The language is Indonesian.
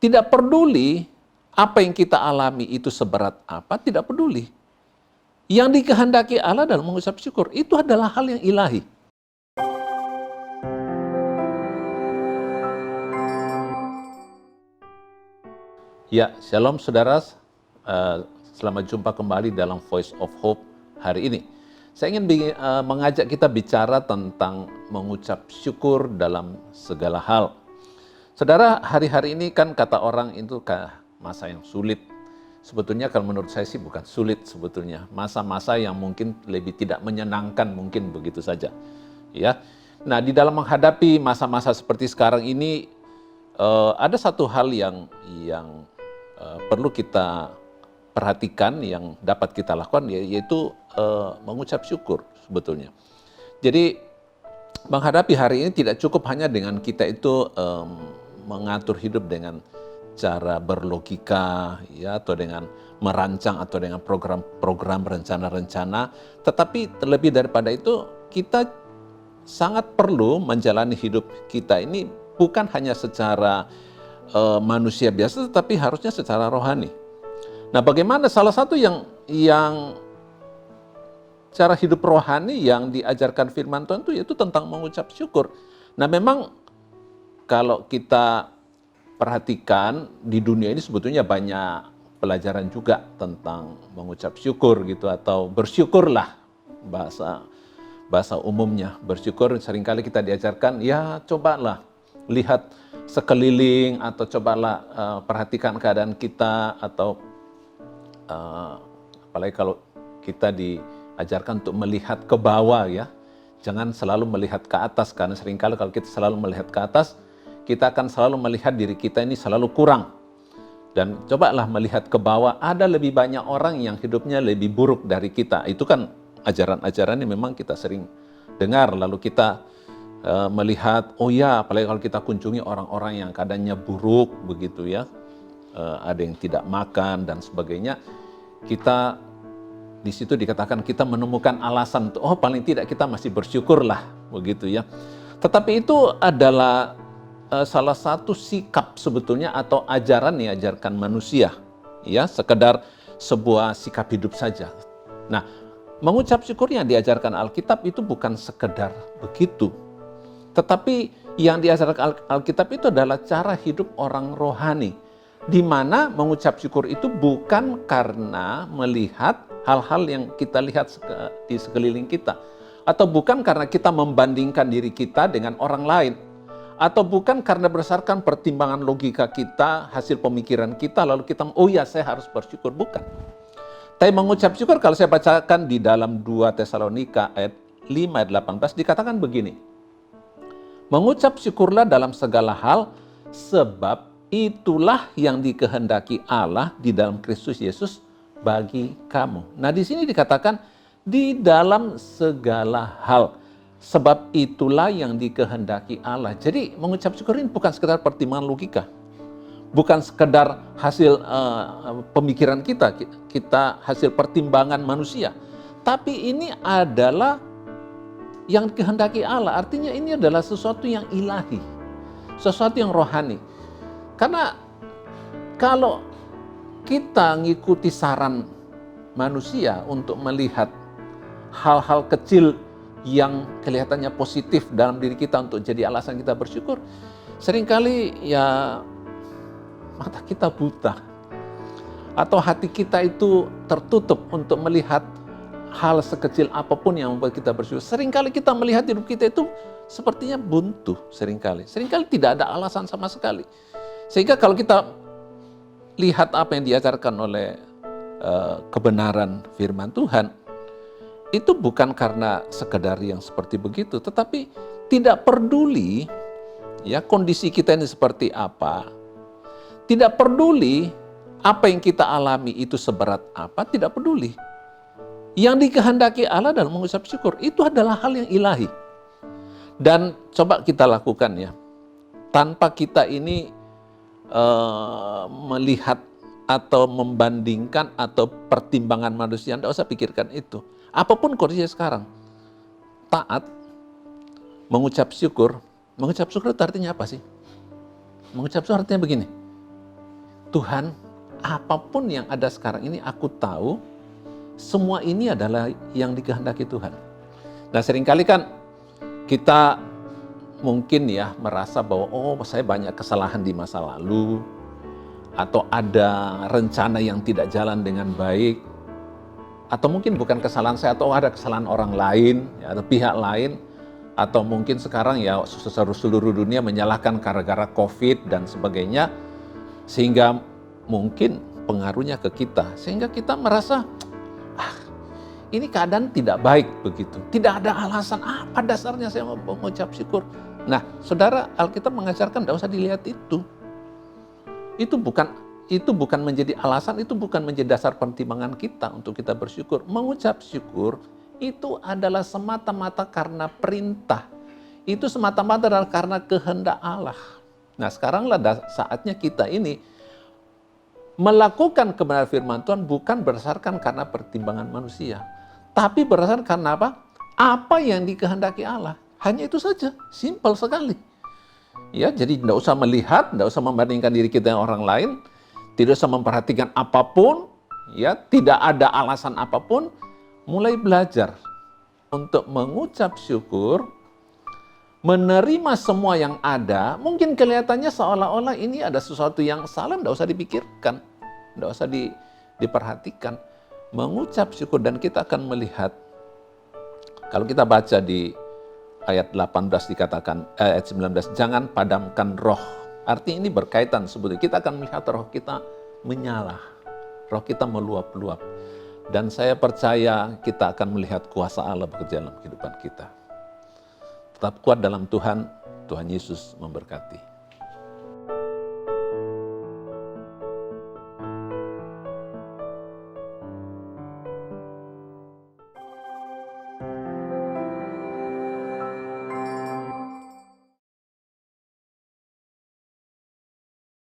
Tidak peduli apa yang kita alami itu seberat apa, tidak peduli. Yang dikehendaki Allah dalam mengucap syukur, itu adalah hal yang ilahi. Ya, shalom saudara, selamat jumpa kembali dalam Voice of Hope hari ini. Saya ingin mengajak kita bicara tentang mengucap syukur dalam segala hal. Saudara, hari-hari ini kan kata orang itu masa yang sulit. Sebetulnya kalau menurut saya sih bukan sulit sebetulnya. Masa-masa yang mungkin lebih tidak menyenangkan mungkin begitu saja. Ya. Nah, di dalam menghadapi masa-masa seperti sekarang ini ada satu hal yang perlu kita perhatikan, yang dapat kita lakukan, yaitu mengucap syukur sebetulnya. Jadi menghadapi hari ini tidak cukup hanya dengan kita itu mengatur hidup dengan cara berlogika, ya, atau dengan merancang atau dengan program-program rencana-rencana, tetapi terlebih daripada itu kita sangat perlu menjalani hidup kita ini bukan hanya secara manusia biasa, tetapi harusnya secara rohani. Nah, bagaimana salah satu yang cara hidup rohani yang diajarkan firman Tuhan itu tentang mengucap syukur. Nah, memang kalau kita perhatikan di dunia ini sebetulnya banyak pelajaran juga tentang mengucap syukur gitu, atau bersyukurlah bahasa umumnya. Bersyukur seringkali kita diajarkan, ya cobalah lihat sekeliling, atau cobalah perhatikan keadaan kita, atau apalagi kalau kita diajarkan untuk melihat ke bawah, ya. Jangan selalu melihat ke atas, karena seringkali kalau kita selalu melihat ke atas, kita akan selalu melihat diri kita ini selalu kurang. Dan cobalah melihat ke bawah, ada lebih banyak orang yang hidupnya lebih buruk dari kita. Itu kan ajaran-ajaran yang memang kita sering dengar, lalu kita melihat, oh ya, apalagi kalau kita kunjungi orang-orang yang keadaannya buruk begitu, ya. Ada yang tidak makan dan sebagainya. Kita di situ dikatakan kita menemukan alasan, oh paling tidak kita masih bersyukurlah begitu, ya. Tetapi itu adalah salah satu sikap sebetulnya, atau ajaran yang diajarkan manusia, ya, sekedar sebuah sikap hidup saja. Nah, mengucap syukur yang diajarkan Alkitab itu bukan sekedar begitu, tetapi yang diajarkan Alkitab itu adalah cara hidup orang rohani, di mana mengucap syukur itu bukan karena melihat hal-hal yang kita lihat di sekeliling kita, atau bukan karena kita membandingkan diri kita dengan orang lain, atau bukan karena berdasarkan pertimbangan logika kita, hasil pemikiran kita, lalu kita, oh ya saya harus bersyukur, bukan. Tapi mengucap syukur, kalau saya bacakan di dalam 2 Tesalonika ayat 5 ayat 18 dikatakan begini. Mengucap syukurlah dalam segala hal, sebab itulah yang dikehendaki Allah di dalam Kristus Yesus bagi kamu. Nah, di sini dikatakan di dalam segala hal. Sebab itulah yang dikehendaki Allah. Jadi mengucap syukur ini bukan sekedar pertimbangan logika. Bukan sekedar hasil pemikiran kita hasil pertimbangan manusia. Tapi ini adalah yang dikehendaki Allah. Artinya ini adalah sesuatu yang ilahi. Sesuatu yang rohani. Karena kalau kita ngikuti saran manusia untuk melihat hal-hal kecil yang kelihatannya positif dalam diri kita untuk jadi alasan kita bersyukur, seringkali ya mata kita buta, atau hati kita itu tertutup untuk melihat hal sekecil apapun yang membuat kita bersyukur. Seringkali kita melihat hidup kita itu sepertinya buntu, seringkali tidak ada alasan sama sekali. Sehingga kalau kita lihat apa yang diajarkan oleh kebenaran firman Tuhan, itu bukan karena sekedar yang seperti begitu, tetapi tidak peduli, ya, kondisi kita ini seperti apa, tidak peduli apa yang kita alami itu seberat apa, tidak peduli. Yang dikehendaki Allah dalam mengucap syukur itu adalah hal yang ilahi. Dan coba kita lakukan, ya, tanpa kita ini melihat atau membandingkan atau pertimbangan manusia, tidak usah pikirkan itu. Apapun kondisi sekarang, taat, mengucap syukur itu artinya apa sih? Mengucap syukur artinya begini, Tuhan, apapun yang ada sekarang ini aku tahu, semua ini adalah yang dikehendaki Tuhan. Nah seringkali kan kita mungkin ya merasa bahwa saya banyak kesalahan di masa lalu, atau ada rencana yang tidak jalan dengan baik, atau mungkin bukan kesalahan saya, atau ada kesalahan orang lain, ya, atau pihak lain, atau mungkin sekarang ya seluruh dunia menyalahkan gara-gara COVID dan sebagainya, sehingga mungkin pengaruhnya ke kita, sehingga kita merasa ini keadaan tidak baik begitu. Tidak ada alasan apa dasarnya saya mau mengucap syukur. Nah, saudara, Alkitab mengajarkan tidak usah dilihat itu. Itu bukan menjadi alasan, itu bukan menjadi dasar pertimbangan kita untuk kita bersyukur. Mengucap syukur itu adalah semata-mata karena perintah. Itu semata-mata adalah karena kehendak Allah. Nah, sekaranglah saatnya kita ini melakukan kebenaran firman Tuhan bukan berdasarkan karena pertimbangan manusia. Tapi berdasarkan karena apa? Apa yang dikehendaki Allah. Hanya itu saja, simpel sekali. Ya, jadi tidak usah melihat, tidak usah membandingkan diri kita dengan orang lain, tidak usah memperhatikan apapun, ya, tidak ada alasan apapun. Mulai belajar untuk mengucap syukur, menerima semua yang ada. Mungkin kelihatannya seolah-olah ini ada sesuatu yang salah, tidak usah dipikirkan, tidak usah diperhatikan. Mengucap syukur, dan kita akan melihat, kalau kita baca di ayat 18 dikatakan, ayat 19, jangan padamkan roh. Artinya ini berkaitan sebetulnya, kita akan melihat roh kita menyala, roh kita meluap-luap. Dan saya percaya kita akan melihat kuasa Allah bekerja dalam kehidupan kita. Tetap kuat dalam Tuhan, Tuhan Yesus memberkati.